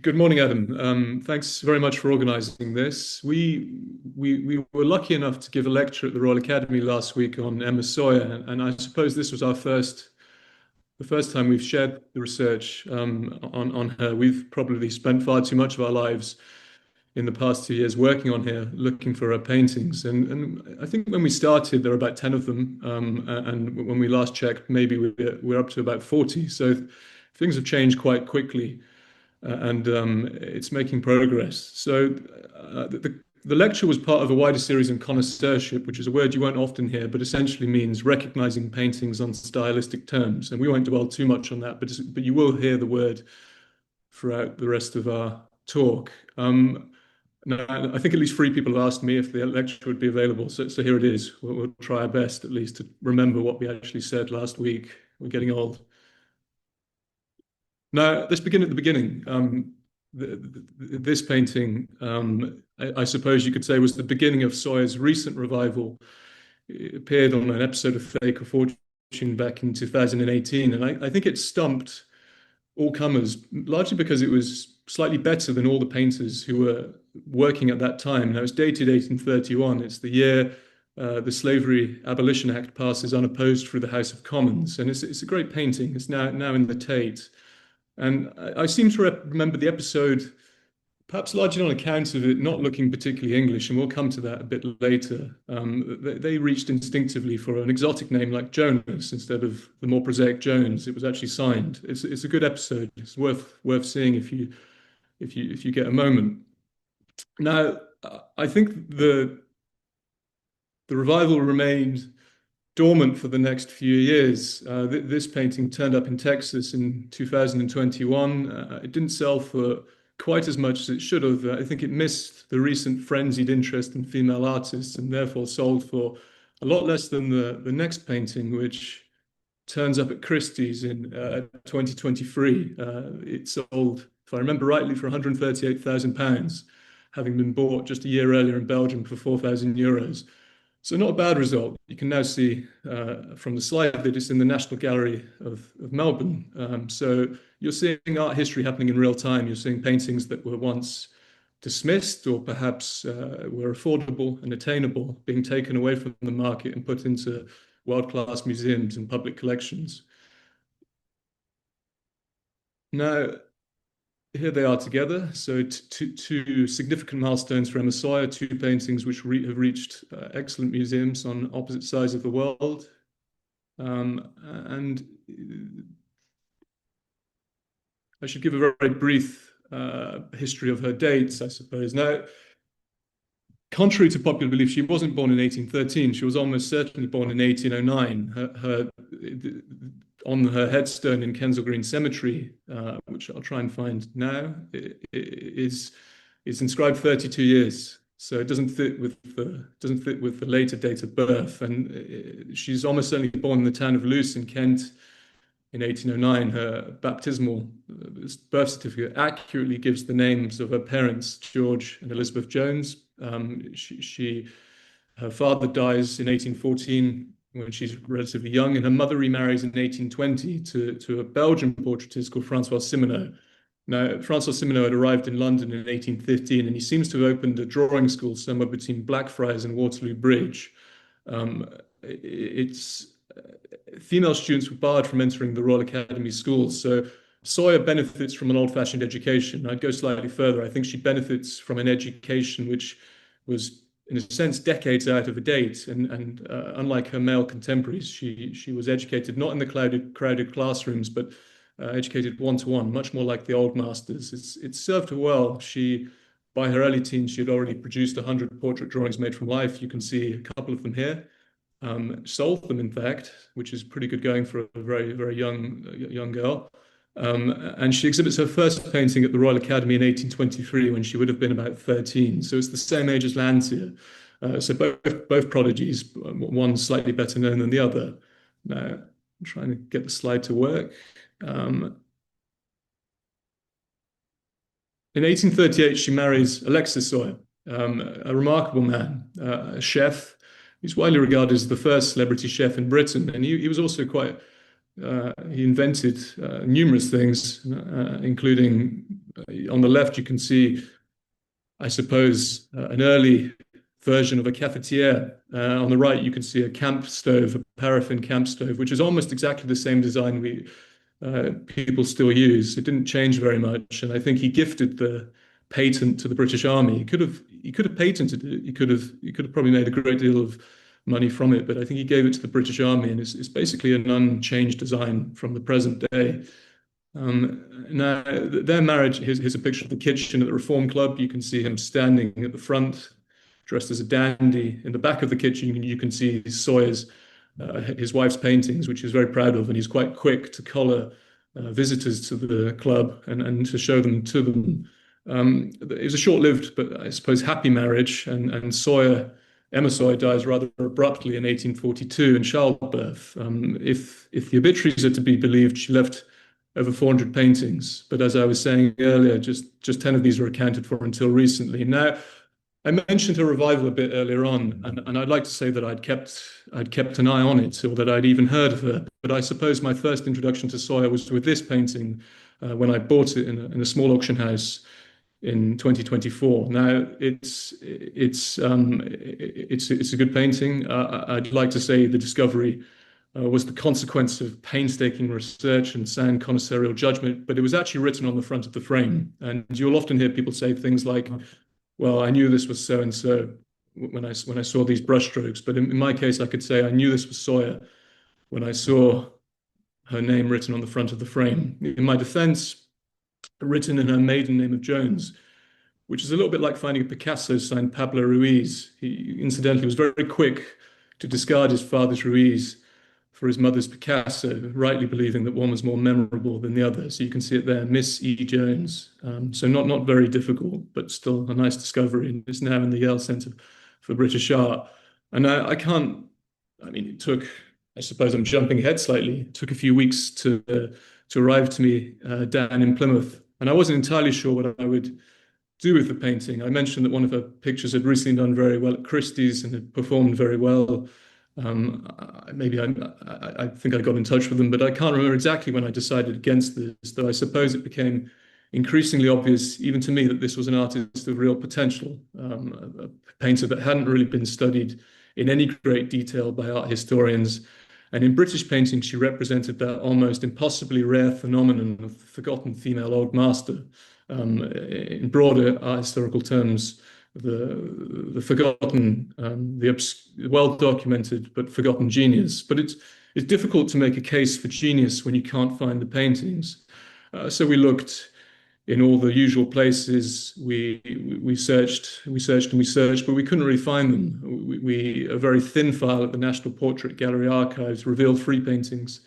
Good morning, Adam. Thanks very much for organising this. We were lucky enough to give a lecture at the Royal Academy last week on Emma Soyer, and I suppose this was the first time we've shared the research on her. We've probably spent far too much of our lives in the past 2 years working on her, looking for her paintings. And I think when we started, there were about 10 of them, and when we last checked, maybe we're up to about 40. So things have changed quite quickly and it's making progress. So the lecture was part of a wider series on connoisseurship, which is a word you won't often hear, but essentially means recognizing paintings on stylistic terms. And we won't dwell too much on that, but you will hear the word throughout the rest of our talk. Now, I think at least three people have asked me if the lecture would be available. So here it is. We'll try our best, at least, to remember what we actually said last week. We're getting old. Now, let's begin at the beginning. This painting, I suppose you could say, was the beginning of Soyer's recent revival. It appeared on an episode of Fake or Fortune back in 2018, and I think it stumped all comers, largely because it was slightly better than all the painters who were working at that time. Now, it's dated 1831. It's the year the Slavery Abolition Act passes unopposed through the House of Commons, and it's a great painting. It's now in the Tate. And I seem to remember the episode, perhaps largely on account of it not looking particularly English, and we'll come to that a bit later. They reached instinctively for an exotic name like Jonas instead of the more prosaic Jones. It was actually signed. It's a good episode. It's worth seeing if you get a moment. Now, I think the revival remained dormant for the next few years. This painting turned up in Texas in 2021. It didn't sell for quite as much as it should have. I think it missed the recent frenzied interest in female artists and therefore sold for a lot less than the next painting, which turns up at Christie's in 2023. It sold, if I remember rightly, for £138,000, having been bought just a year earlier in Belgium for €4,000. So not a bad result. You can now see from the slide that it's in the National Gallery of Melbourne. So you're seeing art history happening in real time. You're seeing paintings that were once dismissed or perhaps were affordable and attainable being taken away from the market and put into world-class museums and public collections. Now, here they are together. So two significant milestones for Emma Soyer, two paintings which have reached excellent museums on opposite sides of the world. And I should give a very brief history of her dates, I suppose. Now, contrary to popular belief, she wasn't born in 1813. She was almost certainly born in 1809. On her headstone in Kensal Green Cemetery, which I'll try and find now, is inscribed 32 years. So it doesn't fit with the later date of birth. And she's almost certainly born in the town of Luce in Kent in 1809. Her baptismal birth certificate accurately gives the names of her parents, George and Elizabeth Jones. Her father dies in 1814 when she's relatively young, and her mother remarries in 1820 to a Belgian portraitist called Francois Simonot. Now, Francois Simonot had arrived in London in 1815, and he seems to have opened a drawing school somewhere between Blackfriars and Waterloo Bridge. Female students were barred from entering the Royal Academy schools, so Soyer benefits from an old-fashioned education. I'd go slightly further. I think she benefits from an education which was, in a sense, decades out of date. And unlike her male contemporaries, she was educated not in the crowded classrooms, but educated one-to-one, much more like the old masters. It served her well. By her early teens, she had already produced 100 portrait drawings made from life. You can see a couple of them here. Sold them, in fact, which is pretty good going for a very, very young girl. And she exhibits her first painting at the Royal Academy in 1823 when she would have been about 13. So it's the same age as Landseer. So both prodigies, one slightly better known than the other. Now, I'm trying to get the slide to work. In 1838, she marries Alexis Soyer, a remarkable man, a chef. He's widely regarded as the first celebrity chef in Britain. And he was also he invented numerous things, including On the left, you can see, I suppose, an early version of a cafetiere. On the right, you can see a camp stove, a paraffin camp stove, which is almost exactly the same design people still use. It didn't change very much, and I think he gifted the patent to the British Army. He could have patented it. He could have probably made a great deal of money from it, but I think he gave it to the British Army, and it's basically an unchanged design from the present day. Now, their marriage, here's a picture of the kitchen at the Reform Club. You can see him standing at the front, dressed as a dandy. In the back of the kitchen, you can see Sawyer's, his wife's paintings, which he's very proud of, and he's quite quick to collar visitors to the club and to show them to them. It was a short-lived, but I suppose happy marriage, and Emma Soyer dies rather abruptly in 1842 in childbirth. If the obituaries are to be believed, she left over 400 paintings, but as I was saying earlier, just 10 of these were accounted for until recently. Now, I mentioned her revival a bit earlier on, and I'd like to say that I'd kept an eye on it, or that I'd even heard of her. But I suppose my first introduction to Soyer was with this painting when I bought it in a small auction house in 2024. Now, it's a good painting. I'd like to say the discovery was the consequence of painstaking research and sound connoisseurial judgment, but it was actually written on the front of the frame. And you'll often hear people say things like, well, I knew this was so and so when I saw these brushstrokes. But in my case, I could say I knew this was Soyer when I saw her name written on the front of the frame. In my defense, written in her maiden name of Jones, which is a little bit like finding a Picasso signed Pablo Ruiz. He incidentally was very quick to discard his father's Ruiz for his mother's Picasso, rightly believing that one was more memorable than the other. So you can see it there, Miss E. Jones. So not very difficult, but still a nice discovery. And it's now in the Yale Centre for British Art. And it took, I suppose I'm jumping ahead slightly, it took a few weeks to arrive to me down in Plymouth. And I wasn't entirely sure what I would do with the painting. I mentioned that one of her pictures had recently done very well at Christie's and had performed very well. Maybe I think I got in touch with them, but I can't remember exactly when I decided against this, though I suppose it became increasingly obvious, even to me, that this was an artist of real potential, a painter that hadn't really been studied in any great detail by art historians. And in British painting, she represented that almost impossibly rare phenomenon of the forgotten female old master. In broader art historical terms, the forgotten, the well-documented but forgotten genius. But it's difficult to make a case for genius when you can't find the paintings. So we looked in all the usual places. We searched, but we couldn't really find them. A very thin file at the National Portrait Gallery archives revealed 3 paintings.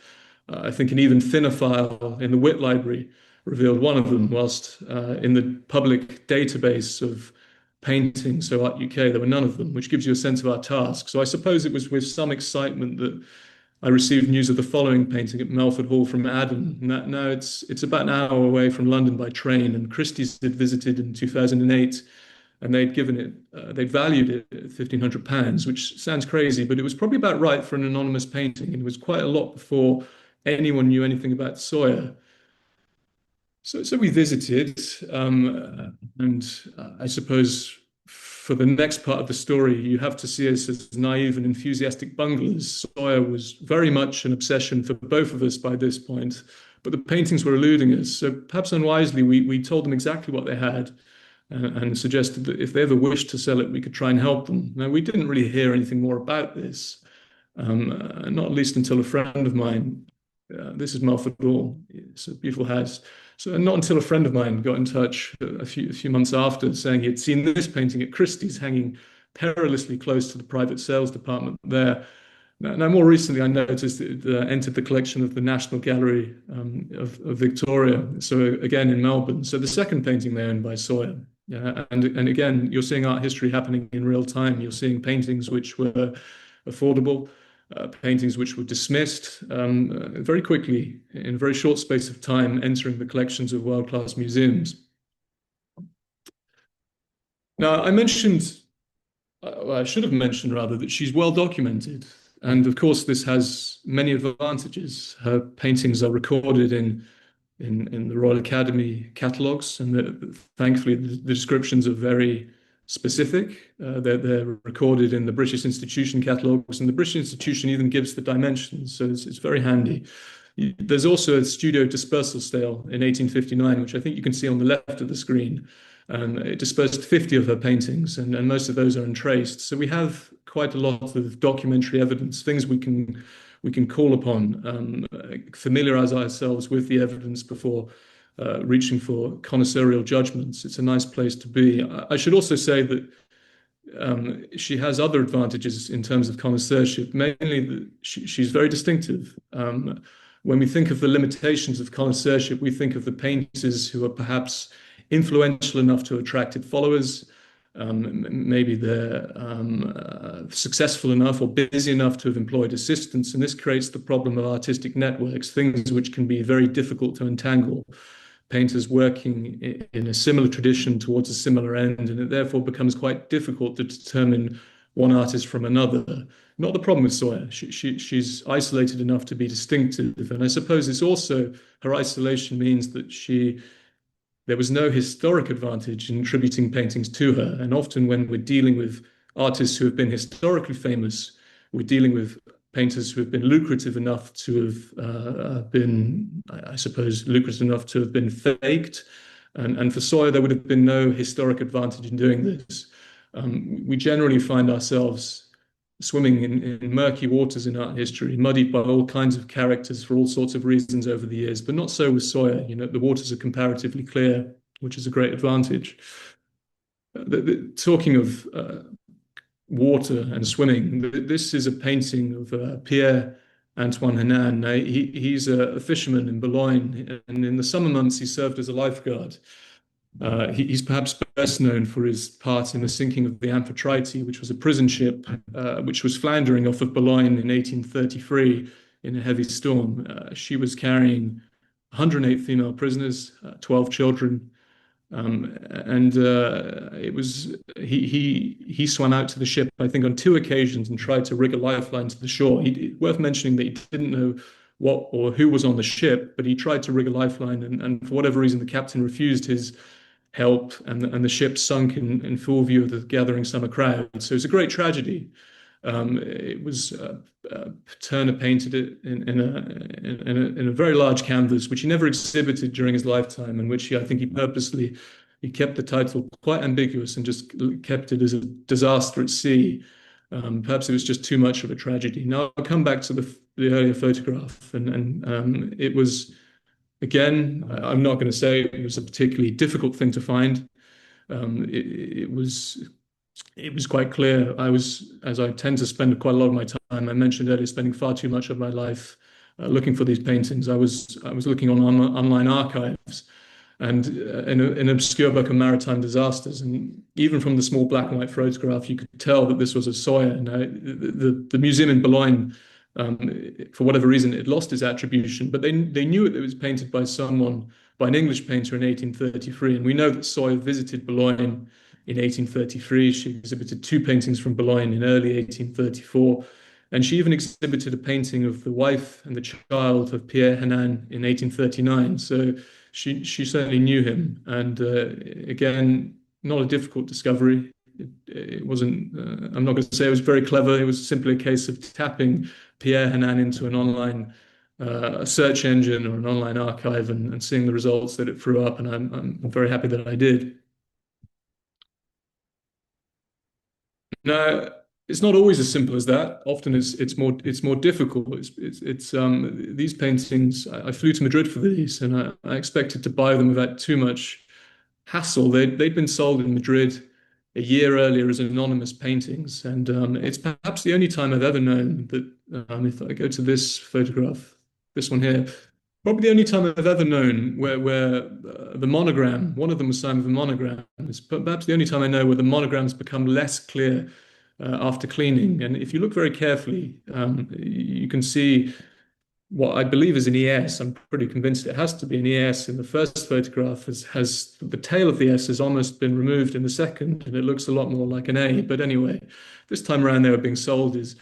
I think an even thinner file in the Whit Library revealed one of them, whilst in the public database of paintings, so Art UK, there were none of them, which gives you a sense of our task. So I suppose it was with some excitement that I received news of the following painting at Melford Hall from Adam. Now it's about an hour away from London by train, and Christie's had visited in 2008, and they'd valued it at £1,500, which sounds crazy, but it was probably about right for an anonymous painting. It was quite a lot before anyone knew anything about Soyer. So we visited, and I suppose for the next part of the story, you have to see us as naive and enthusiastic bunglers. Soyer was very much an obsession for both of us by this point, but the paintings were eluding us. So perhaps unwisely, we told them exactly what they had and suggested that if they ever wished to sell it, we could try and help them. Now, we didn't really hear anything more about this, not least until a friend of mine, this is Melford Hall, it's a beautiful house. So not until a friend of mine got in touch a few months after, saying he had seen this painting at Christie's hanging perilously close to the private sales department there. Now more recently, I noticed it entered the collection of the National Gallery of Victoria, so again in Melbourne. So the second painting they owned by Soyer. And again, you're seeing art history happening in real time. You're seeing paintings which were affordable, paintings which were dismissed very quickly, in a very short space of time, entering the collections of world-class museums. Now, I should have mentioned rather, that she's well documented. And of course, this has many advantages. Her paintings are recorded in in the Royal Academy catalogues, and thankfully the descriptions are very specific. They're recorded in the British Institution catalogues, and the British Institution even gives the dimensions, so it's very handy. There's also a studio dispersal sale in 1859, which I think you can see on the left of the screen. It dispersed 50 of her paintings, and most of those are untraced. So we have quite a lot of documentary evidence, things we can call upon, familiarize ourselves with the evidence before reaching for connoisseurial judgments. It's a nice place to be. I should also say that she has other advantages in terms of connoisseurship, mainly that she's very distinctive. When we think of the limitations of connoisseurship, we think of the painters who are perhaps influential enough to attract followers. Maybe they're successful enough or busy enough to have employed assistants, and this creates the problem of artistic networks, things which can be very difficult to untangle. Painters working in a similar tradition towards a similar end, and it therefore becomes quite difficult to determine one artist from another. Not the problem with Soyer. She's isolated enough to be distinctive, and I suppose it's also her isolation means that there was no historic advantage in attributing paintings to her. And often when we're dealing with artists who have been historically famous, we're dealing with painters who have been lucrative enough to have been, I suppose, lucrative enough to have been faked. And for Soyer, there would have been no historic advantage in doing this. We generally find ourselves swimming in murky waters in art history, muddied by all kinds of characters for all sorts of reasons over the years, but not so with Soyer. The waters are comparatively clear, which is a great advantage. Talking of water and swimming, this is a painting of Pierre Antoine Henin. Now, he's a fisherman in Boulogne, and in the summer months he served as a lifeguard. He's perhaps best known for his part in the sinking of the Amphitrite, which was a prison ship which was floundering off of Boulogne in 1833 in a heavy storm. She was carrying 108 female prisoners, 12 children, and it was he swam out to the ship, I think, on 2 occasions and tried to rig a lifeline to the shore. Worth mentioning that he didn't know what or who was on the ship, but he tried to rig a lifeline, and for whatever reason, the captain refused his help, and the ship sunk in full view of the gathering summer crowd. So it's a great tragedy. It was Turner painted it in a very large canvas, which he never exhibited during his lifetime, and which I think he purposely kept the title quite ambiguous and just kept it as a disaster at sea. Perhaps it was just too much of a tragedy. Now I'll come back to the earlier photograph, and it was, again, I'm not going to say it was a particularly difficult thing to find. It was quite clear. As I tend to spend quite a lot of my time, I mentioned earlier, spending far too much of my life looking for these paintings. I was looking on online archives, and in an obscure book of maritime disasters, and even from the small black and white photograph, you could tell that this was a Soyer. Now, the museum in Boulogne, for whatever reason, it lost its attribution, but they knew it was painted by an English painter in 1833, and we know that Soyer visited Boulogne in 1833. She exhibited 2 paintings from Boulogne in early 1834, and she even exhibited a painting of the wife and the child of Pierre Henin in 1839. So she certainly knew him, and again, not a difficult discovery. It wasn't, I'm not going to say it was very clever. It was simply a case of tapping Pierre Henin into an online search engine or an online archive and seeing the results that it threw up, and I'm very happy that I did. Now, it's not always as simple as that. Often it's more difficult. These paintings. I flew to Madrid for these, and I expected to buy them without too much hassle. They'd been sold in Madrid a year earlier as anonymous paintings, and it's perhaps the only time I've ever known that. If I go to this photograph, this one here, probably the only time I've ever known where the monogram, one of them was signed with a monogram. It's perhaps the only time I know where the monograms become less clear after cleaning. And if you look very carefully, you can see what I believe is an ES. I'm pretty convinced it has to be an ES. In the first photograph, has the tail of the S has almost been removed in the second, and it looks a lot more like an A. But anyway, this time around they were being sold as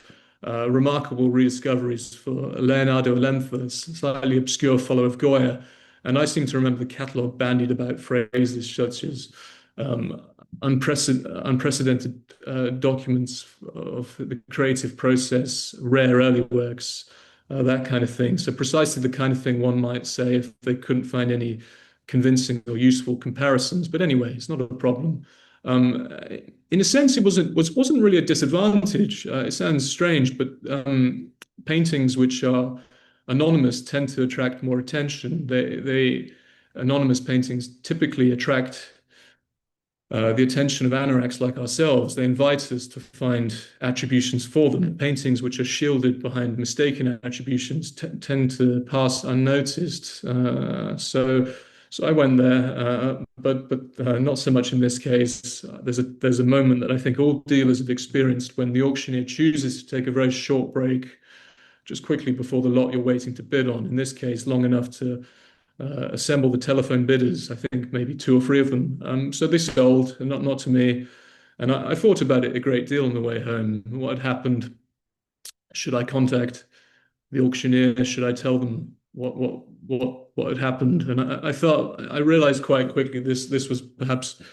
remarkable rediscoveries for Leonardo Alenfo, a slightly obscure follower of Goya. And I seem to remember the catalogue bandied about phrases such as um, unprecedented documents of the creative process, rare early works, that kind of thing. So precisely the kind of thing one might say if they couldn't find any convincing or useful comparisons. But anyway, it's not a problem. Um, in a sense, it wasn't really a disadvantage. It sounds strange, but paintings which are anonymous tend to attract more attention. They anonymous paintings typically attract the attention of anoraks like ourselves. They invite us to find attributions for them. Paintings which are shielded behind mistaken attributions tend to pass unnoticed. So I went there, but not so much in this case. There's a moment that I think all dealers have experienced when the auctioneer chooses to take a very short break just quickly before the lot you're waiting to bid on. In this case, long enough to assemble the telephone bidders. I think maybe two or three of them. So they sold, and not to me. And I thought about it a great deal on the way home. What had happened? Should I contact the auctioneer? Should I tell them what had happened? And I realized quite quickly this was perhaps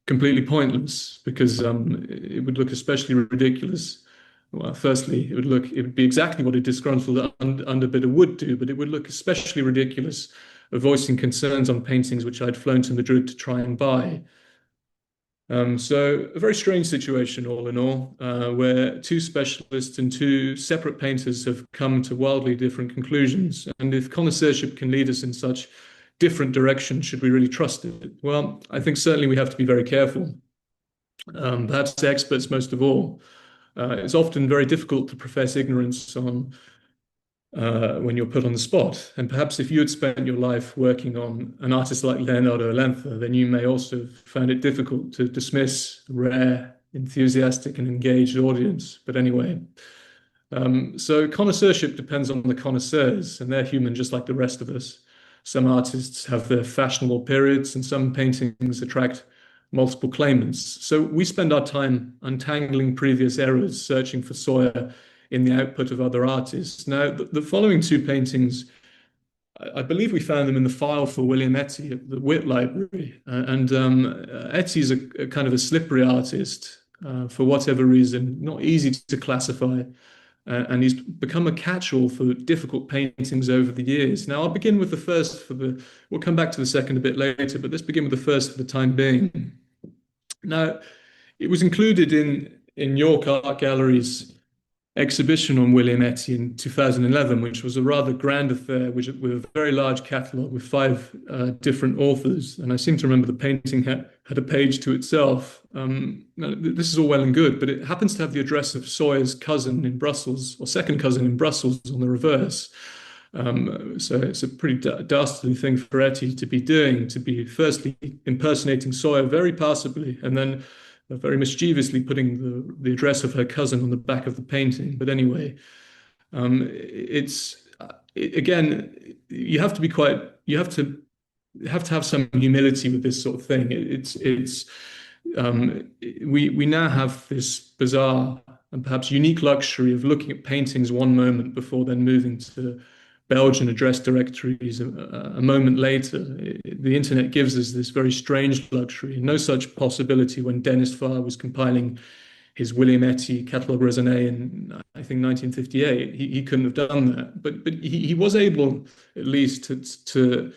completely pointless because it would look especially ridiculous. Well, firstly, it would be exactly what a disgruntled underbidder would do, but it would look especially ridiculous of voicing concerns on paintings which I'd flown to Madrid to try and buy. So a very strange situation, all in all, where two specialists and two separate painters have come to wildly different conclusions. And if connoisseurship can lead us in such different directions, should we really trust it? Well, I think certainly we have to be very careful. Perhaps experts most of all. It's often very difficult to profess ignorance on when you're put on the spot. And perhaps if you had spent your life working on an artist like Leonardo Alenza, then you may also find it difficult to dismiss a rare, enthusiastic, and engaged audience. But anyway, so connoisseurship depends on the connoisseurs, and they're human just like the rest of us. Some artists have their fashionable periods, and some paintings attract multiple claimants. So we spend our time untangling previous errors, searching for Soyer in the output of other artists. Now, the following two paintings, I believe we found them in the file for William Etty at the Witt Library. Etty's a kind of a slippery artist for whatever reason, not easy to classify. And he's become a catch-all for difficult paintings over the years. Now, I'll begin with the first we'll come back to the second a bit later, but let's begin with the first for the time being. Now, it was included in York Art Gallery's exhibition on William Etty in 2011, which was a rather grand affair with a very large catalogue with five different authors. And I seem to remember the painting had a page to itself. This is all well and good, but it happens to have the address of Soyer's cousin in Brussels, or second cousin in Brussels on the reverse. So it's a pretty dastardly thing for Etty to be doing, to be firstly impersonating Soyer very passably, and then very mischievously putting the address of her cousin on the back of the painting. But anyway, again, you have to have some humility with this sort of thing. We now have this bizarre and perhaps unique luxury of looking at paintings one moment before then moving to Belgian address directories a moment later. The internet gives us this very strange luxury. No such possibility when Dennis Farr was compiling his William Etty catalogue raisonné in, I think, 1958. He couldn't have done that, but he was able at least to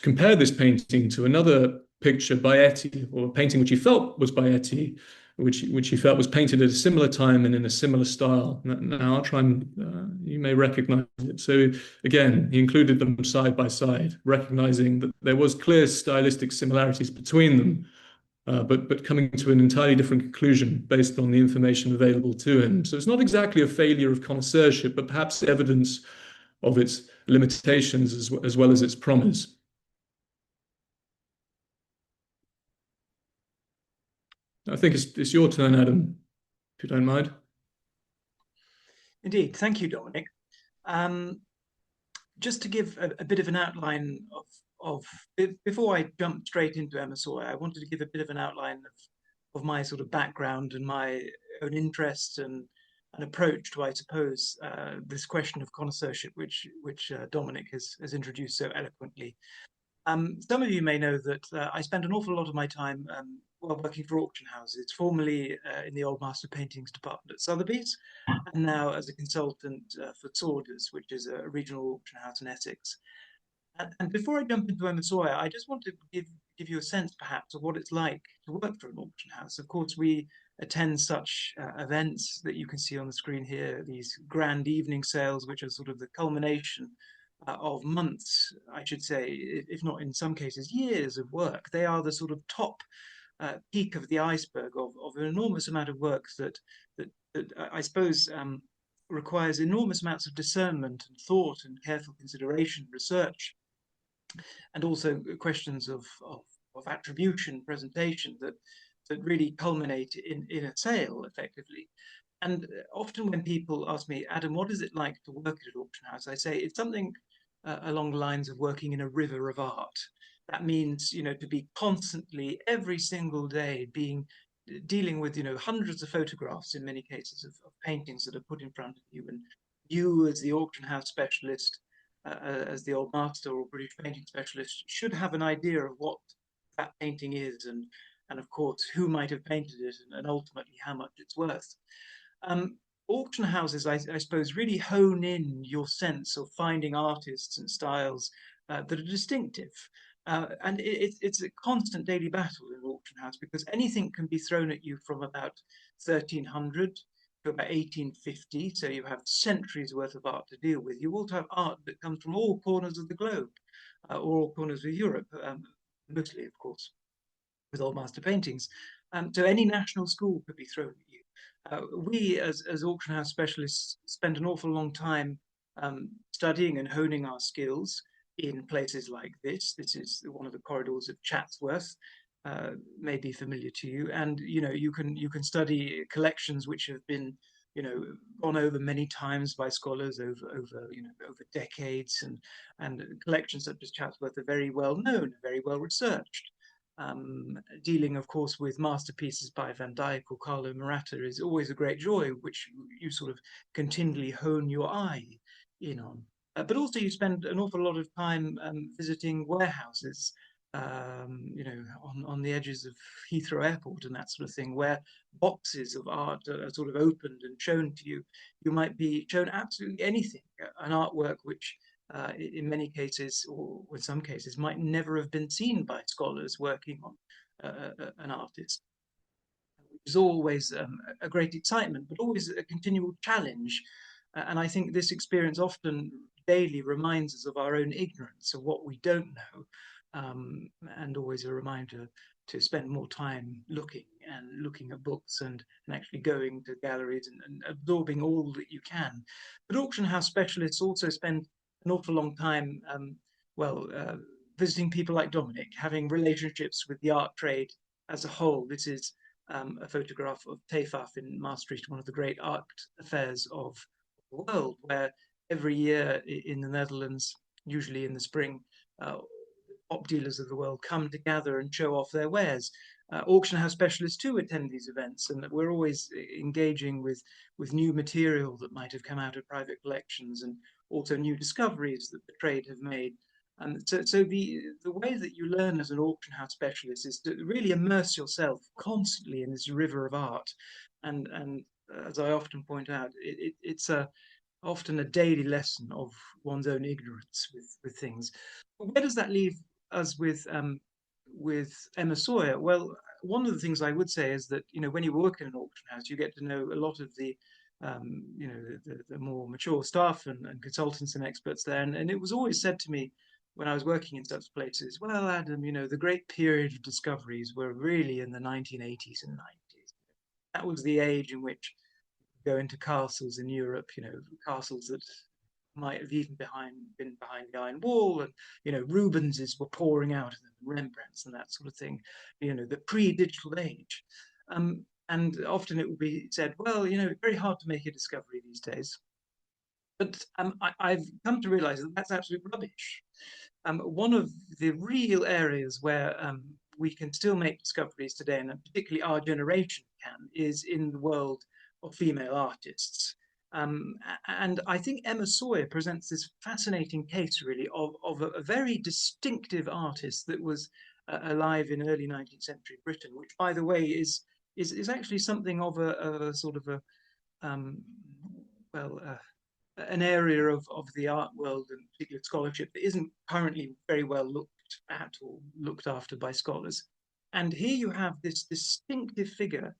compare this painting to another picture by Etty, or a painting which he felt was by Etty, which he felt was painted at a similar time and in a similar style. Now I'll try and you may recognize it. So again, he included them side by side, recognizing that there was clear stylistic similarities between them, but coming to an entirely different conclusion based on the information available to him. So it's not exactly a failure of connoisseurship, but perhaps evidence of its limitations as well as its promise. I think it's your turn, Adam, if you don't mind. Indeed. Thank you, Dominic. Just to give a bit of an outline before I jump straight into Emma Soyer, I wanted to give a bit of an outline of my sort of background and my own interests and an approach to, I suppose, this question of connoisseurship, which Dominic has introduced so eloquently. Some of you may know that I spend an awful lot of my time while working for auction houses, formerly in the Old Master Paintings department at Sotheby's, and now as a consultant for Saunders, which is a regional auction house in Essex. And before I jump into Emma Soyer, I just want to give you a sense, perhaps, of what it's like to work for an auction house. Of course, we attend such events that you can see on the screen here, these grand evening sales, which are sort of the culmination of months, I should say, if not in some cases years of work. They are the sort of top peak of the iceberg of an enormous amount of work that I suppose requires enormous amounts of discernment and thought and careful consideration, research, and also questions of attribution, presentation that really culminate in a sale effectively. And often when people ask me, Adam, what is it like to work at an auction house? I say it's something along the lines of working in a river of art. That means, you know, to be constantly, every single day, dealing with, you know, hundreds of photographs in many cases of paintings that are put in front of you, and you as the auction house specialist, as the old master or British painting specialist, should have an idea of what that painting is, and of course who might have painted it, and ultimately how much it's worth. Auction houses, I suppose, really hone in your sense of finding artists and styles that are distinctive. And it's a constant daily battle in an auction house, because anything can be thrown at you from about 1300 to about 1850. So you have centuries worth of art to deal with. You also have art that comes from all corners of the globe, or all corners of Europe, mostly, of course, with old master paintings. So any national school could be thrown at you. We, as auction house specialists, spend an awful long time studying and honing our skills in places like this. This is one of the corridors of Chatsworth, may be familiar to you. And you know, you can study collections which have been, you know, gone over many times by scholars over decades, and collections such as Chatsworth are very well known, very well researched. Dealing, of course, with masterpieces by Van Dyck or Carlo Maratta is always a great joy, which you sort of continually hone your eye in on. But also you spend an awful lot of time visiting warehouses, you know, on the edges of Heathrow Airport and that sort of thing, where boxes of art are sort of opened and shown to you. You might be shown absolutely anything, an artwork which in many cases, or in some cases, might never have been seen by scholars working on an artist. Which is always a great excitement, but always a continual challenge. And I think this experience often daily reminds us of our own ignorance of what we don't know, and always a reminder to spend more time looking at books and actually going to galleries and absorbing all that you can. But auction house specialists also spend an awful long time, visiting people like Dominic, having relationships with the art trade as a whole. This is a photograph of Tefaf in Maastricht, one of the great art affairs of the world, where every year in the Netherlands, usually in the spring, top dealers of the world come to gather and show off their wares. Auction house specialists too attend these events, and we're always engaging with new material that might have come out of private collections, and also new discoveries that the trade have made. So the way that you learn as an auction house specialist is to really immerse yourself constantly in this river of art. And as I often point out, it's often a daily lesson of one's own ignorance with things. But where does that leave us with Emma Soyer? Well, one of the things I would say is that, you know, when you work in an auction house, you get to know a lot of the the more mature staff and consultants and experts there. And it was always said to me when I was working in such places, well, Adam, you know, the great period of discoveries were really in the 1980s and 90s. That was the age in which you go into castles in Europe, you know, castles that might have even been behind the Iron Wall, and you know, Rubenses were pouring out of them, Rembrandts and that sort of thing. You know, the pre-digital age. And often it will be said, well, you know, it's very hard to make a discovery these days. But I've come to realize that that's absolute rubbish. One of the real areas where we can still make discoveries today, and particularly our generation can, is in the world of female artists. And I think Emma Soyer presents this fascinating case, really, of a very distinctive artist that was alive in early 19th century Britain, which, by the way, is actually something of a sort of a um, well, an area of the art world and particular scholarship that isn't currently very well looked at or looked after by scholars. And here you have this distinctive figure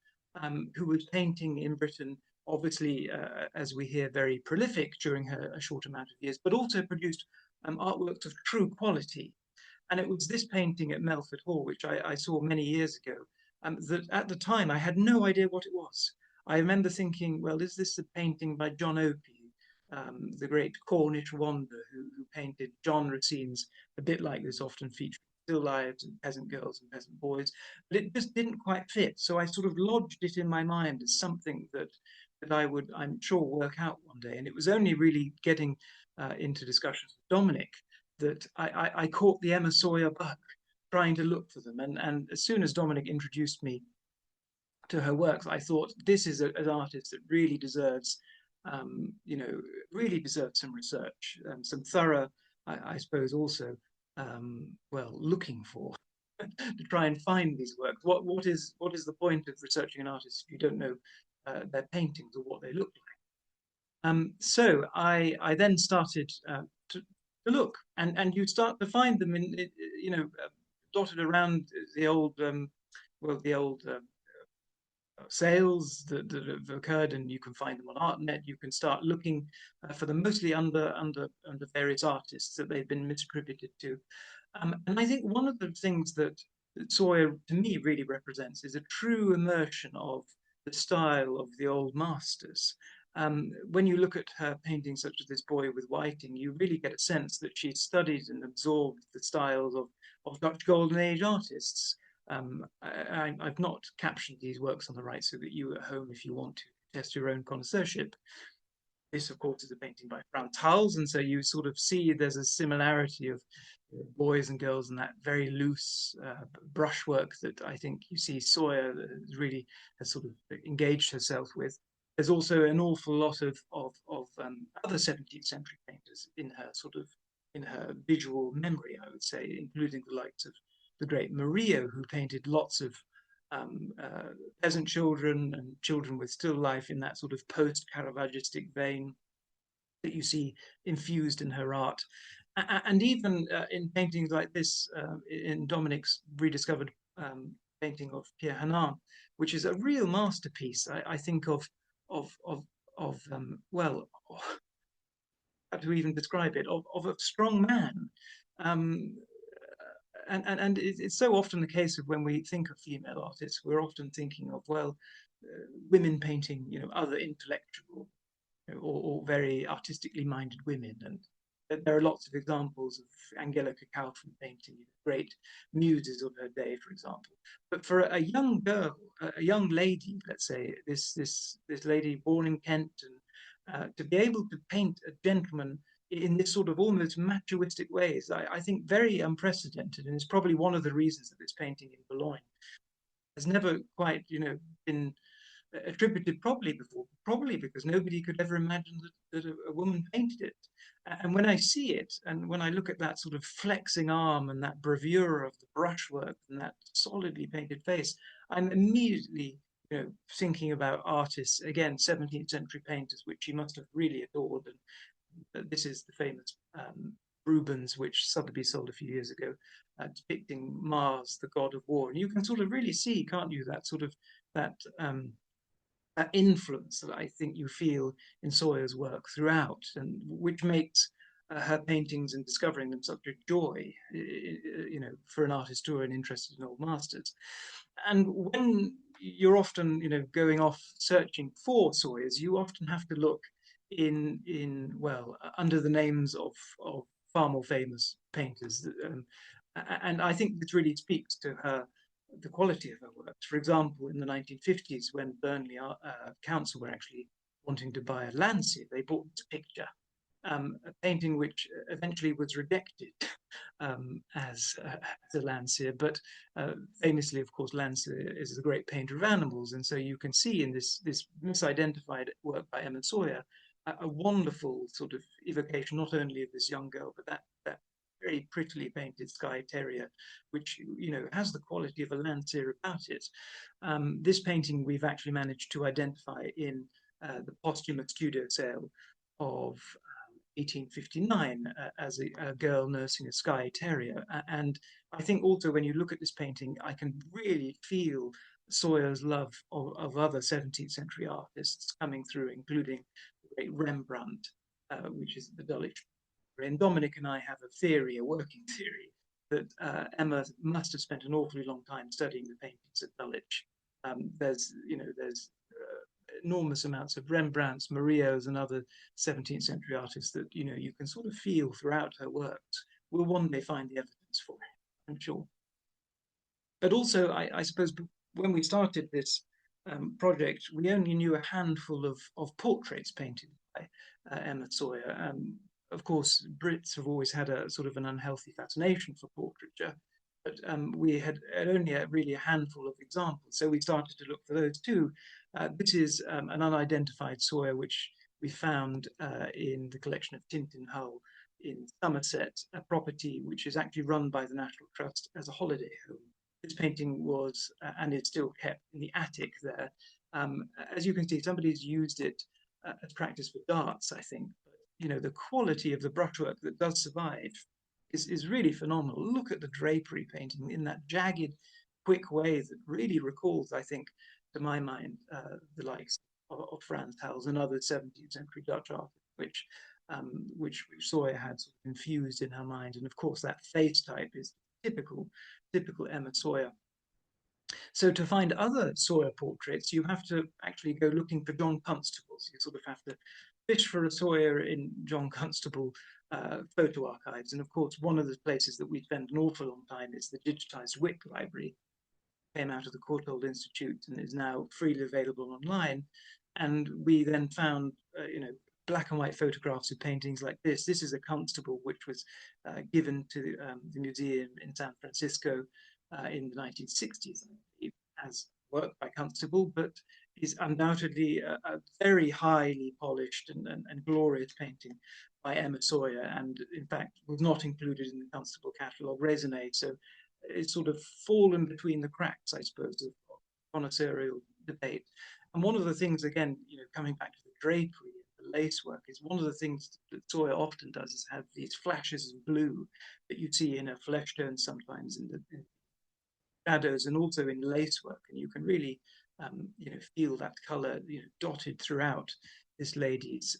who was painting in Britain, obviously, as we hear, very prolific during her a short amount of years, but also produced artworks of true quality. And it was this painting at Melford Hall, which I saw many years ago, that at the time I had no idea what it was. I remember thinking, well, is this a painting by John Opie, the great Cornish wanderer who painted genre scenes a bit like this, often featuring still lives and peasant girls and peasant boys, but it just didn't quite fit. So I sort of lodged it in my mind as something that I would, I'm sure, work out one day. And it was only really getting into discussions with Dominic that I caught the Emma Sawyer bug, trying to look for them. And as soon as Dominic introduced me to her works, I thought this is an artist that really deserves, really deserves some research, some thorough, I suppose, also, well, looking for to try and find these works. What is the point of researching an artist if you don't know their paintings or what they look like? So I then started to look, and you start to find them in, dotted around the old, the old sales that have occurred, and you can find them on ArtNet. You can start looking for them mostly under various artists that they've been misattributed to. And I think one of the things that Sawyer, to me, really represents is a true immersion of the style of the old masters. When you look at her paintings, such as this boy with whiting, you really get a sense that she studied and absorbed the styles of Dutch Golden Age artists. I've not captioned these works on the right so that you at home, if you want to test your own connoisseurship. This, of course, is a painting by Frans Hals, and so you sort of see there's a similarity of boys and girls and that very loose brushwork that I think you see Sawyer really has sort of engaged herself with. There's also an awful lot of other 17th century painters in her visual memory, I would say, including the likes of the great Murillo, who painted lots of peasant children and children with still life in that sort of post-Caravagistic vein that you see infused in her art. And even in paintings like this, in Dominic's rediscovered painting of Pierre Hanin, which is a real masterpiece, I think well, how to even describe it, of a strong man. And it's so often the case of when we think of female artists, we're often thinking of, well, women painting, other intellectual or very artistically minded women. And there are lots of examples of Angelica Kauffman painting great muses of her day, for example. But for a young girl, a young lady, let's say, this lady born in Kent, and to be able to paint a gentleman in this sort of almost machoistic ways, I think very unprecedented, and it's probably one of the reasons that this painting in Boulogne has never quite, been attributed properly before, probably because nobody could ever imagine that a woman painted it. And when I see it, and when I look at that sort of flexing arm and that bravura of the brushwork and that solidly painted face, I'm immediately, thinking about artists, again, 17th century painters, which she must have really adored. And this is the famous Rubens, which Sotheby's sold a few years ago, depicting Mars, the god of war. And you can sort of really see, can't you, that sort of that influence that I think you feel in Sawyer's work throughout, and which makes her paintings and discovering them such a joy, for an artist who are interested in old masters. And when you're often, going off searching for Sawyers, you often have to look under the names of far more famous painters. And I think this really speaks to the quality of her works. For example, in the 1950s, when Burnley Council were actually wanting to buy a Landseer, they bought this picture, a painting which eventually was rejected as a Landseer, but famously, of course, Landseer is a great painter of animals, and so you can see in this misidentified work by Emma Soyer a wonderful sort of evocation, not only of this young girl, but that very prettily painted Skye Terrier, which has the quality of a Landseer about it. This painting we've actually managed to identify in the posthumous studio sale of 1859 as a girl nursing a Skye Terrier. And I think also when you look at this painting, I can really feel Soyer's love of other 17th century artists coming through, including the great Rembrandt, which is the Dulwich. And Dominic and I have a theory, a working theory, that Emma must have spent an awfully long time studying the paintings at Dulwich. There's enormous amounts of Rembrandts, Murillos, and other 17th century artists that you can sort of feel throughout her works. We'll one day find the evidence for it, I'm sure. But also, I suppose when we started this project, we only knew a handful of portraits painted by Emma Soyer. Of course, Brits have always had a sort of an unhealthy fascination for portraiture, but we had only really a handful of examples. So we started to look for those too. This is an unidentified Soyer, which we found in the collection of Tintern Hull in Somerset, a property which is actually run by the National Trust as a holiday home. This painting was, and is still kept in the attic there. As you can see, somebody's used it as practice for darts, I think. But, the quality of the brushwork that does survive is really phenomenal. Look at the drapery painting in that jagged, quick way that really recalls, I think, to my mind, the likes of Frans Hals and other 17th century Dutch artists, which Soyer had sort of infused in her mind. And of course, that face type is typical Emma Soyer. So to find other Soyer portraits, you have to actually go looking for John Constable's. You sort of have to fish for a Soyer in John Constable photo archives. And of course, one of the places that we spend an awful long time is the digitized Wick Library. Came out of the Courtauld Institute and is now freely available online. And we then found, black and white photographs of paintings like this. This is a Constable which was given to the museum in San Francisco in the 1960s, I believe, as work by Constable, but is undoubtedly a very highly polished and glorious painting by Emma Soyer, and in fact was not included in the Constable catalogue raisonné. So it's sort of fallen between the cracks, I suppose, of connoisseurial debate. And one of the things, again, coming back to the drapery, the lace work, is one of the things that Soyer often does is have these flashes of blue that you see in her flesh tones sometimes in shadows and also in lace work, and you can really, feel that color, dotted throughout this lady's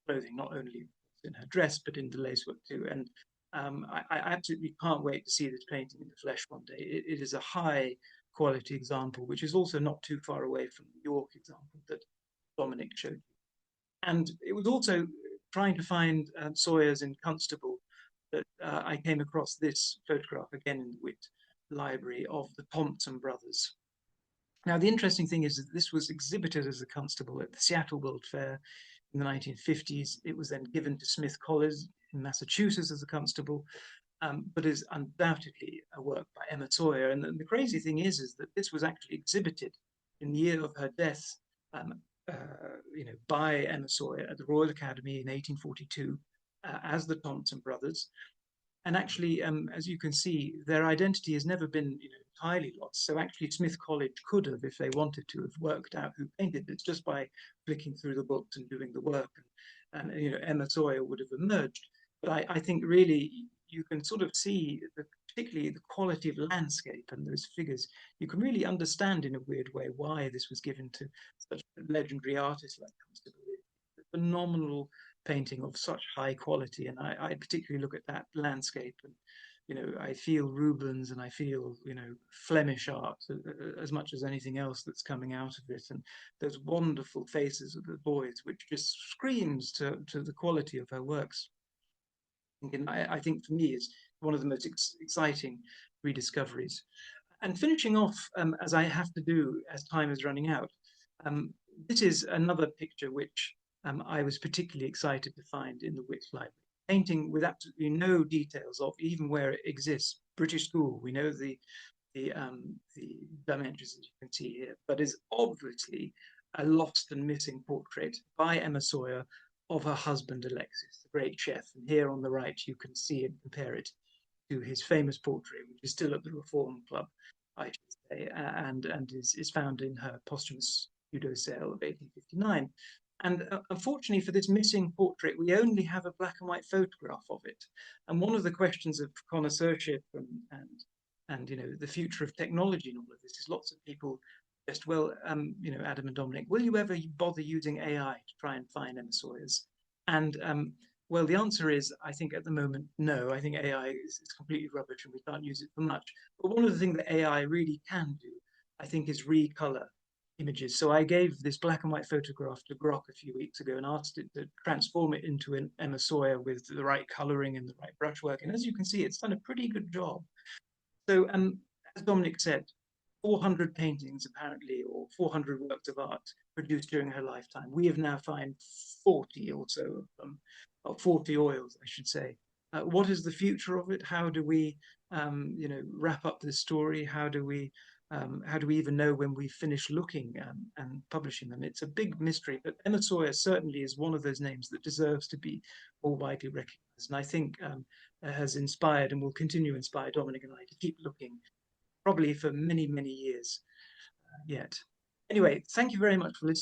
clothing, not only in her dress but in the lace work too. And I absolutely can't wait to see this painting in the flesh one day. It is a high quality example, which is also not too far away from the York example that Dominic showed you. And it was also trying to find Soyer's in Constable that I came across this photograph again in the Witt Library of the Thompson brothers. Now, the interesting thing is that this was exhibited as a Constable at the Seattle World Fair in the 1950s. It was then given to Smith College in Massachusetts as a Constable, but is undoubtedly a work by Emma Soyer. And the crazy thing is that this was actually exhibited in the year of her death, by Emma Soyer at the Royal Academy in 1842 as the Thompson brothers. And actually, as you can see, their identity has never been entirely lost. So actually, Smith College could have, if they wanted to, have worked out who painted it just by flicking through the books and doing the work. And Emma Soyer would have emerged. But I think really you can sort of see, particularly the quality of landscape and those figures, you can really understand in a weird way why this was given to such legendary artists like Constable. A phenomenal painting of such high quality, and I particularly look at that landscape, and I feel Rubens and I feel Flemish art as much as anything else that's coming out of it, and those wonderful faces of the boys, which just screams to the quality of her works. And I think for me is one of the most exciting rediscoveries. And finishing off, as I have to do as time is running out, this is another picture which I was particularly excited to find in the Witch Library. Painting with absolutely no details of even where it exists. British school, we know the dimensions that you can see here, but is obviously a lost and missing portrait by Emma Soyer of her husband Alexis, the great chef. And here on the right, you can see and compare it to his famous portrait, which is still at the Reform Club, I should say, and is found in her posthumous pseudo sale of 1859. And unfortunately for this missing portrait, we only have a black and white photograph of it. And one of the questions of connoisseurship and the future of technology and all of this is lots of people just, well, Adam and Dominic, will you ever bother using AI to try and find Emma Sawyers? And well, the answer is, I think at the moment, no. I think AI is completely rubbish and we can't use it for much. But one of the things that AI really can do, I think, is recolor images. So I gave this black and white photograph to Grok a few weeks ago and asked it to transform it into an Emma Sawyer with the right coloring and the right brushwork. And as you can see, it's done a pretty good job. So as Dominic said, 400 paintings apparently, or 400 works of art produced during her lifetime. We have now found 40 or so of them, or 40 oils, I should say. What is the future of it? How do we, wrap up this story? How do we even know when we finish looking and publishing them? It's a big mystery, but Emma Sawyer certainly is one of those names that deserves to be more widely recognized. And I think has inspired and will continue to inspire Dominic and I to keep looking, probably for many, many years yet. Anyway, thank you very much for listening.